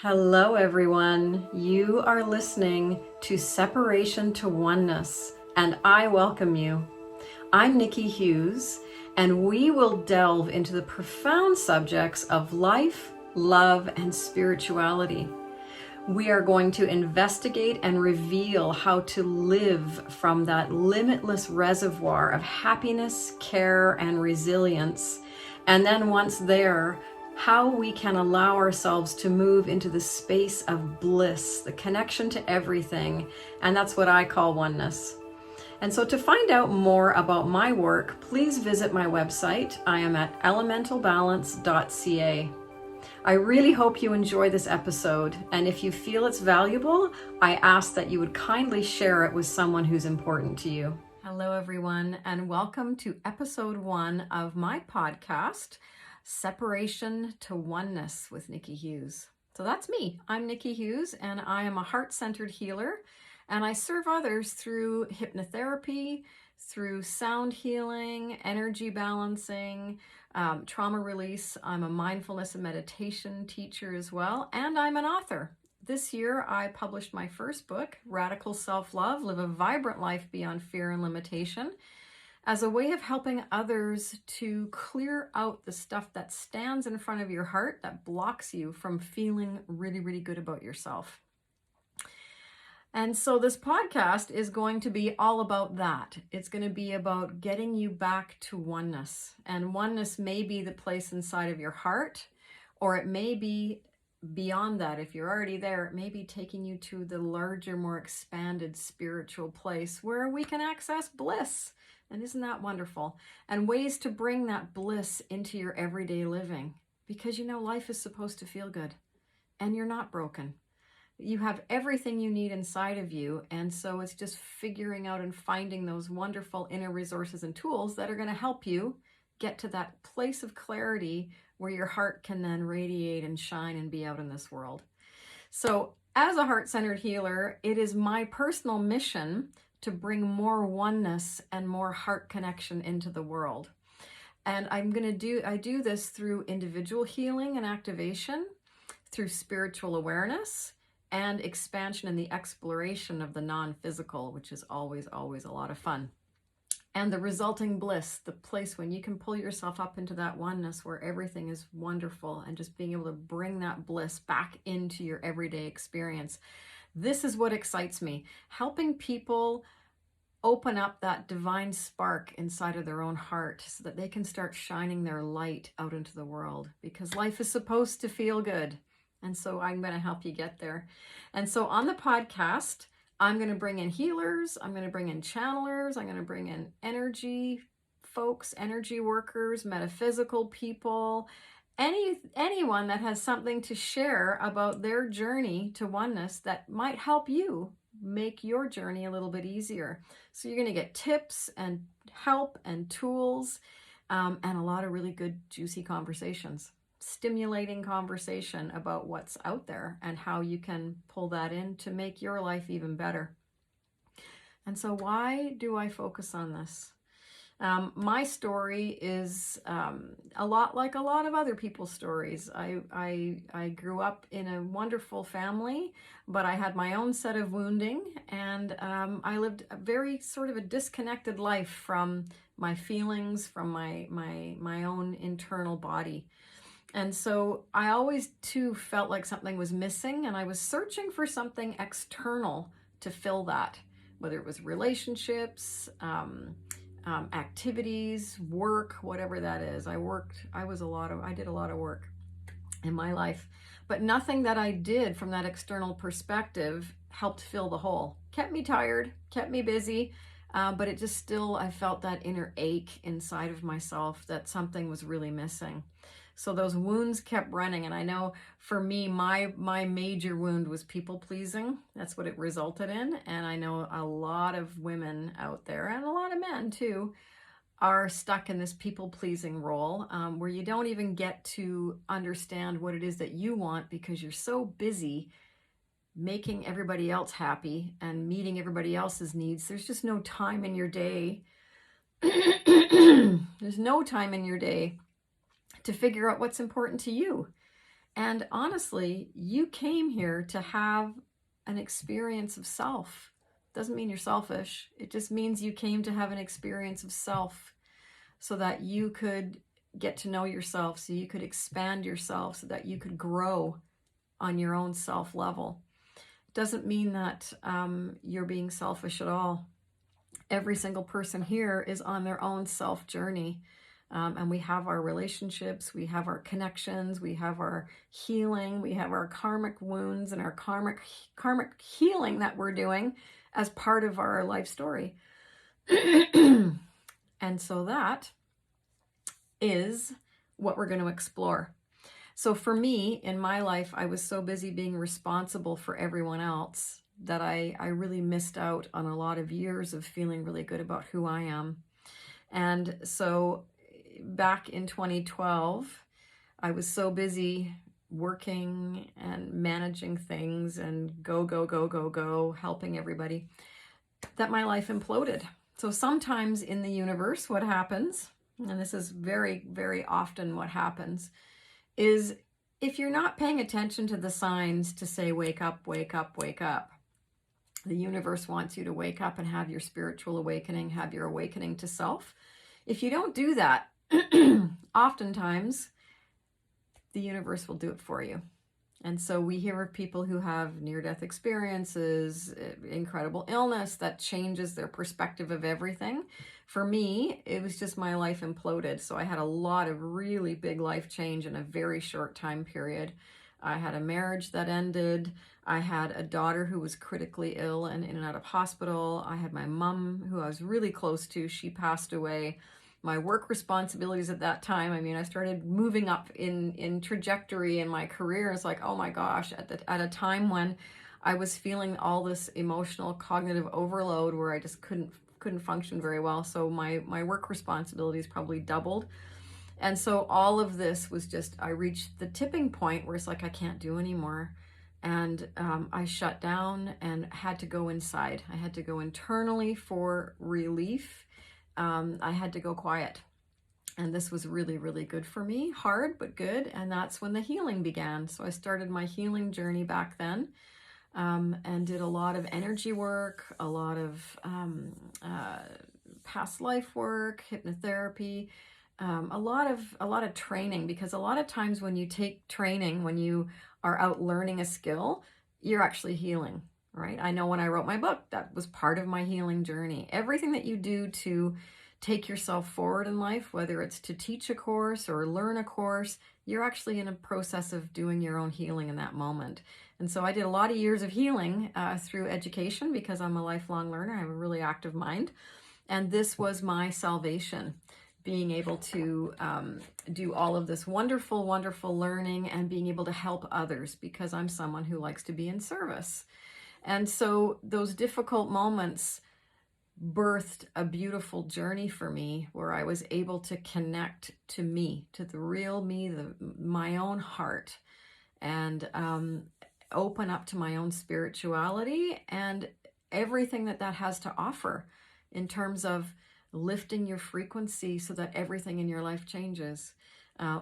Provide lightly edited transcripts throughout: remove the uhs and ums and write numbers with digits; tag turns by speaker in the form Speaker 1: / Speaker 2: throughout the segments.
Speaker 1: Hello, everyone. You are listening to Separation to Oneness, and I welcome you. I'm Niki Hughes, and we will delve into the profound subjects of life, love, and spirituality. We are going to investigate and reveal how to live from that limitless reservoir of happiness, care, and resilience. And then once there, how we can allow ourselves to move into the space of bliss, the connection to everything. And that's what I call oneness. And so to find out more about my work, please visit my website. I am at elementalbalance.ca. I really hope you enjoy this episode, and if you feel it's valuable, I ask that you would kindly share it with someone who's important to you. Hello, everyone, and welcome to episode 1 of my podcast, Separation to Oneness with Niki Hughes. So that's me. I'm Niki Hughes, and I am a heart-centered healer, and I serve others through hypnotherapy, through sound healing, energy balancing, trauma release. I'm a mindfulness and meditation teacher as well, and I'm an author. This year, I published my first book, Radical Self-Love, Live a Vibrant Life Beyond Fear and Limitation, as a way of helping others to clear out the stuff that stands in front of your heart that blocks you from feeling really, really good about yourself. And so this podcast is going to be all about that. It's going to be about getting you back to oneness. And oneness may be the place inside of your heart, or it may be beyond that. If you're already there, it may be taking you to the larger, more expanded spiritual place where we can access bliss. And isn't that wonderful? And ways to bring that bliss into your everyday living. Because life is supposed to feel good. And you're not broken. You have everything you need inside of you, and so it's just figuring out and finding those wonderful inner resources and tools that are going to help you get to that place of clarity where your heart can then radiate and shine and be out in this world. So as a heart-centered healer, it is my personal mission to bring more oneness and more heart connection into the world. And I do this through individual healing and activation, through spiritual awareness, and expansion and the exploration of the non-physical, which is always a lot of fun. And the resulting bliss, the place when you can pull yourself up into that oneness where everything is wonderful, and just being able to bring that bliss back into your everyday experience. This is what excites me, helping people open up that divine spark inside of their own heart so that they can start shining their light out into the world, because life is supposed to feel good. And so I'm going to help you get there. And so on the podcast, I'm going to bring in healers, I'm going to bring in channelers, I'm going to bring in energy folks, energy workers, metaphysical people, anyone that has something to share about their journey to oneness that might help you make your journey a little bit easier. So you're going to get tips and help and tools, and a lot of really good, juicy conversations. Stimulating conversation about what's out there and how you can pull that in to make your life even better. And so why do I focus on this? My story is a lot like a lot of other people's stories. I grew up in a wonderful family, but I had my own set of wounding, and I lived a very sort of a disconnected life from my feelings, from my own internal body. And so I always too felt like something was missing, and I was searching for something external to fill that, whether it was relationships, activities, work, whatever that is. I did a lot of work in my life, but nothing that I did from that external perspective helped fill the hole. Kept me tired, kept me busy, but it just still, I felt that inner ache inside of myself that something was really missing. So those wounds kept running. And I know for me, my major wound was people pleasing. That's what it resulted in. And I know a lot of women out there, and a lot of men too, are stuck in this people pleasing role, where you don't even get to understand what it is that you want, because you're so busy making everybody else happy and meeting everybody else's needs. There's just no time in your day. There's no time in your day to figure out what's important to you. And honestly, you came here to have an experience of self. Doesn't mean you're selfish. It just means you came to have an experience of self so that you could get to know yourself, so you could expand yourself, so that you could grow on your own self level. Doesn't mean that you're being selfish at all. Every single person here is on their own self journey. And we have our relationships, we have our connections, we have our healing, we have our karmic wounds and our karmic healing that we're doing as part of our life story. And so that is what we're going to explore. So for me, in my life, I was so busy being responsible for everyone else that I really missed out on a lot of years of feeling really good about who I am. And so back in 2012, I was so busy working and managing things and go, helping everybody, that my life imploded. So sometimes in the universe, what happens, and this is very, very often what happens, is if you're not paying attention to the signs to say, wake up, wake up, wake up, the universe wants you to wake up and have your spiritual awakening, have your awakening to self. If you don't do that, oftentimes the universe will do it for you. And so we hear of people who have near-death experiences, incredible illness that changes their perspective of everything. For me, it was just my life imploded. So I had a lot of really big life change in a very short time period. I had a marriage that ended. I had a daughter who was critically ill and in and out of hospital. I had my mom, who I was really close to. She passed away. My work responsibilities at that time, I mean, I started moving up in trajectory in my career. It's like, oh my gosh, at a time when I was feeling all this emotional cognitive overload where I just couldn't function very well. So my work responsibilities probably doubled. And so all of this was just, I reached the tipping point where it's like, I can't do anymore. And I shut down and had to go inside. I had to go internally for relief. I had to go quiet. And this was really, really good for me. Hard, but good. And that's when the healing began. So I started my healing journey back then, and did a lot of energy work, a lot of past life work, hypnotherapy, a lot of training, because a lot of times when you take training, when you are out learning a skill, you're actually healing. Right? I know when I wrote my book, that was part of my healing journey. Everything that you do to take yourself forward in life, whether it's to teach a course or learn a course, you're actually in a process of doing your own healing in that moment. And so I did a lot of years of healing through education, because I'm a lifelong learner. I have a really active mind. And this was my salvation, being able to do all of this wonderful, wonderful learning and being able to help others, because I'm someone who likes to be in service. And so those difficult moments birthed a beautiful journey for me, where I was able to connect to me, to the real me, my own heart, and open up to my own spirituality and everything that has to offer in terms of lifting your frequency so that everything in your life changes,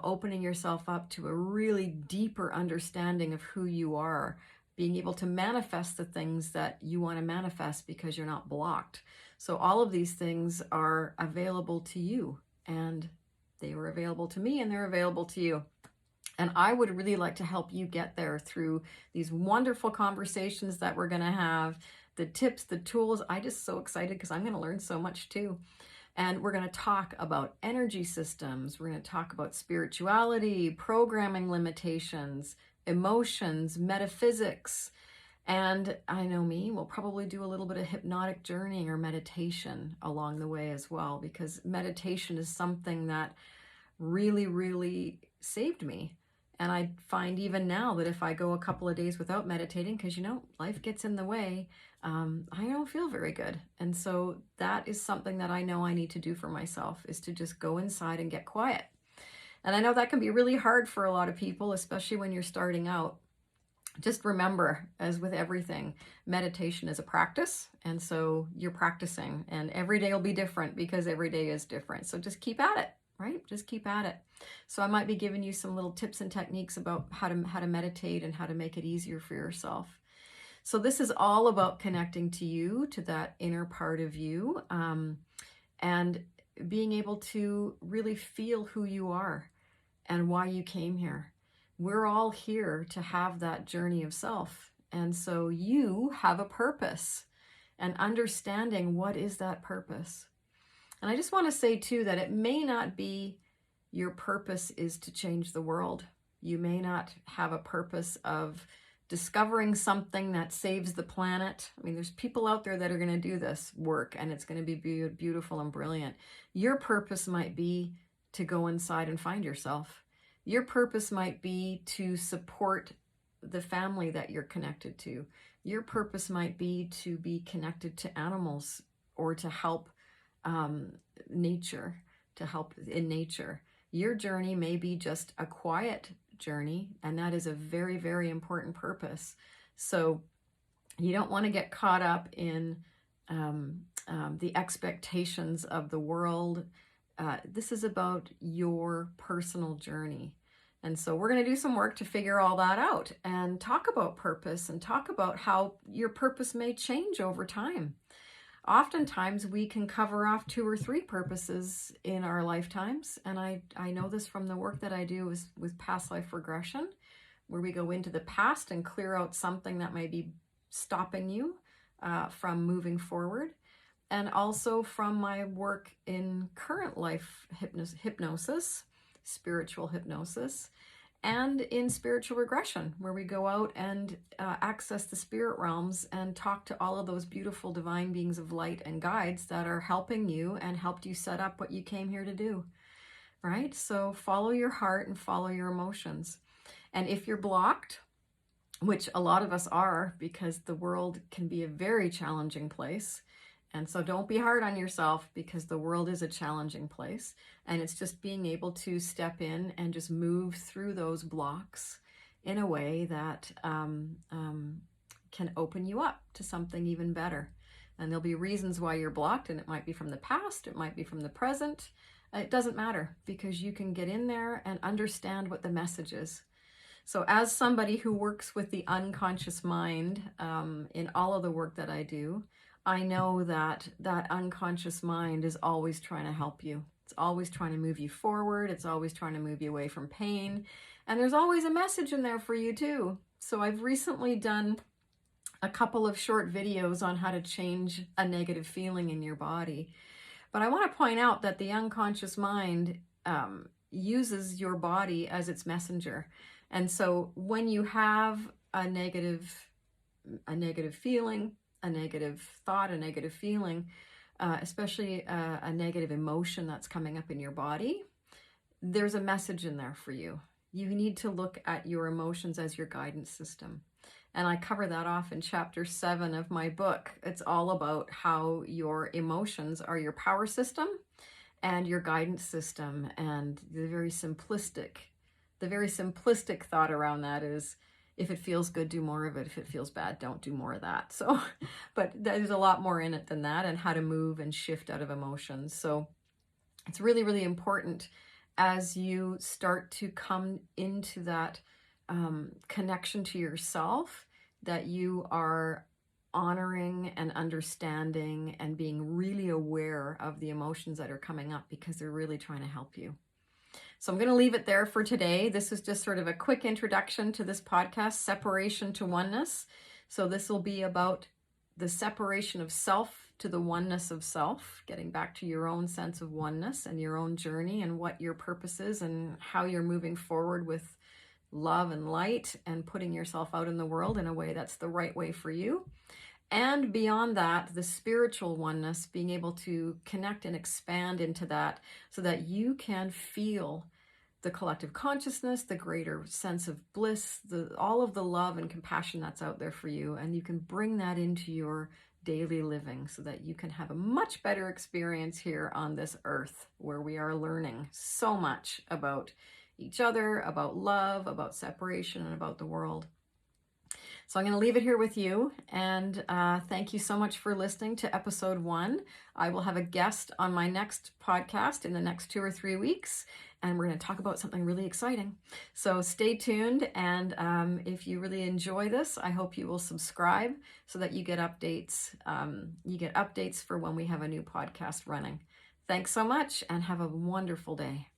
Speaker 1: opening yourself up to a really deeper understanding of who you are, being able to manifest the things that you want to manifest because you're not blocked. So all of these things are available to you, and they were available to me, and they're available to you. And I would really like to help you get there through these wonderful conversations that we're going to have, the tips, the tools. I'm just so excited because I'm going to learn so much too. And we're going to talk about energy systems. We're going to talk about spirituality, programming limitations, emotions, metaphysics. And I know me, we'll probably do a little bit of hypnotic journeying or meditation along the way as well, because meditation is something that really, really saved me. And I find even now that if I go a couple of days without meditating, because, life gets in the way, I don't feel very good. And so that is something that I know I need to do for myself, is to just go inside and get quiet. And I know that can be really hard for a lot of people, especially when you're starting out. Just remember, as with everything, meditation is a practice. And so you're practicing, and every day will be different because every day is different. So just keep at it. right? Just keep at it. So I might be giving you some little tips and techniques about how to meditate and how to make it easier for yourself. So this is all about connecting to you, to that inner part of you, and being able to really feel who you are and why you came here. We're all here to have that journey of self. And so you have a purpose, and understanding what is that purpose. And I just want to say too that it may not be your purpose is to change the world. You may not have a purpose of discovering something that saves the planet. I mean, there's people out there that are going to do this work, and it's going to be beautiful and brilliant. Your purpose might be to go inside and find yourself. Your purpose might be to support the family that you're connected to. Your purpose might be to be connected to animals, or to help nature, to help in nature. Your journey may be just a quiet journey, and that is a very, very important purpose. So you don't want to get caught up in the expectations of the world. This is about your personal journey. And so we're going to do some work to figure all that out and talk about purpose, and talk about how your purpose may change over time. Oftentimes we can cover off 2 or 3 purposes in our lifetimes. And I know this from the work that I do with past life regression, where we go into the past and clear out something that may be stopping you from moving forward. And also from my work in current life hypnosis, spiritual hypnosis, and in spiritual regression, where we go out and access the spirit realms and talk to all of those beautiful divine beings of light and guides that are helping you and helped you set up what you came here to do, right? So follow your heart and follow your emotions. And if you're blocked, which a lot of us are, because the world can be a very challenging place. And so don't be hard on yourself, because the world is a challenging place. And it's just being able to step in and just move through those blocks in a way that can open you up to something even better. And there'll be reasons why you're blocked, and it might be from the past, it might be from the present. It doesn't matter, because you can get in there and understand what the message is. So as somebody who works with the unconscious mind in all of the work that I do, I know that that unconscious mind is always trying to help you. It's always trying to move you forward. It's always trying to move you away from pain. And there's always a message in there for you too. So I've recently done a couple of short videos on how to change a negative feeling in your body. But I want to point out that the unconscious mind uses your body as its messenger. And so when you have a negative feeling, a negative thought, a negative feeling, especially a negative emotion that's coming up in your body, there's a message in there for you. You need to look at your emotions as your guidance system. And I cover that off in chapter 7 of my book. It's all about how your emotions are your power system and your guidance system. And the very simplistic thought around that is, if it feels good, do more of it. If it feels bad, don't do more of that. So, but there's a lot more in it than that, and how to move and shift out of emotions. So it's really, really important as you start to come into that connection to yourself, that you are honoring and understanding and being really aware of the emotions that are coming up, because they're really trying to help you. So I'm going to leave it there for today. This is just sort of a quick introduction to this podcast, Separation to Oneness. So this will be about the separation of self to the oneness of self, getting back to your own sense of oneness and your own journey and what your purpose is and how you're moving forward with love and light and putting yourself out in the world in a way that's the right way for you. And beyond that, the spiritual oneness, being able to connect and expand into that so that you can feel the collective consciousness, the greater sense of bliss, all of the love and compassion that's out there for you. And you can bring that into your daily living so that you can have a much better experience here on this earth, where we are learning so much about each other, about love, about separation, and about the world. So I'm going to leave it here with you. And thank you so much for listening to episode 1. I will have a guest on my next podcast in the next 2 or 3 weeks. And we're going to talk about something really exciting. So stay tuned. And if you really enjoy this, I hope you will subscribe so that you get updates. You get updates for when we have a new podcast running. Thanks so much and have a wonderful day.